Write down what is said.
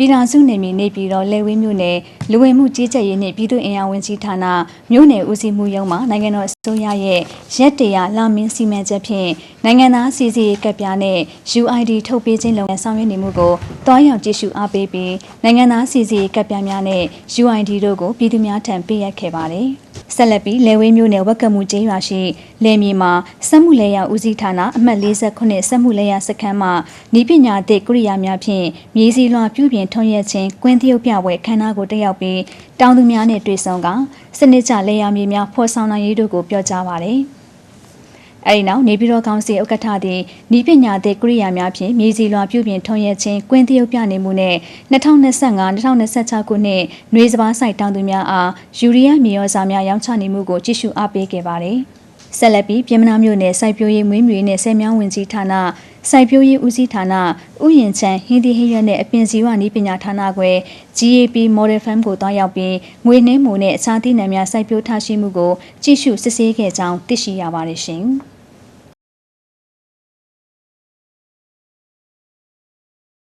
ပြည်ထောင်စုနယ်မြေနေပြည်တော်လယ်ဝင်းမြို့နယ်လူဝင်မှုကြီးကြပ်ရေးနှင့်ပြည်သူ့အင်အားဝန်ကြီးဌာနမြို့နယ်ဦးစီးမှုရုံးမှနိုင်ငံတော်အစိုးရရဲ့ရက်တရားလာမင်းစီမံချက်ဖြင့်နိုင်ငံသားစီစီကပ်ပြားနဲ့ UID ထုတ်ပေးခြင်းလုပ်ငန်းဆောင်ရွက်နေမှုကိုတွားရောက်ကြည့်ရှုအားပေးပြီးနိုင်ငံသားစီစီကပ်ပြားများနဲ့ UID တို့ကိုပြည်သူများထံပေးအပ်ခဲ့ပါတယ်။ဆက်လက်ပြီးလယ်ဝင်းမြို့နယ်ဝက်ကမှုကျေးရွာရှိလယ်မြေမှာစက်မှုလယ်ယာဦးစီးဌာနအမှတ်49စက်မှုလယ်ယာစခန်းမှဤပညာသစ်ကိရိယာများဖြင့်မြေစီလွှာပြုပြင်ထွန်းရက်ခြင်းကွင်းသရုပ်ပြပွဲခမ်းနားကိုတက်ရောက်ပြီးတောင်သူများနဲ့တွေ့ဆုံကစနစ်ကျလယ်ယာမြေများဖော်ဆောင်နိုင်ရေးတို့ကိုပြောကြားပါတယ်။အဲဒီနောက်နေပြည်တော်ကောင်စီဥက္ကဋ္ဌသည်ဤပညာသစ်ကိရိယာများဖြင့်မြေစီလွှာပြုပြင်ထွန်းရက်ခြင်းကွင်းသရုပ်ပြနေမှုနဲ့2025-2026ခုနှစ်နွေစပါးစိုက်တောင်သူများအားယူရီးယားမြေဩဇာများရောင်းချနေမှုကိုကြည့်ရှုအားပေးခဲ့ပါတယ်။ဆက်လက်ပြီးပြည်မနာမြို့နယ်စိုက်ပျိုးရေးမွေးမြူရေးနဲ့ဆယ်မြောင်းဝင်ကြီးဌာနစိုက်ပျိုးရေးဦးစီးဌာနဥယျာဉ်ချမ်းဟင်းသီးဟင်းရွက်နဲ့အပင်စီဝနည်းပညာဌာနခွဲ GAP Model Farm ကိုတွားရောက်ပြီးငွေနှင်းမူနဲ့အခြားသီးနှံများစိုက်ပျိုးထားရှိမှုကိုကြည့်ရှုစစ်ဆေးခဲ့ကြောင်းသိရှိရပါတယ်ရှင်။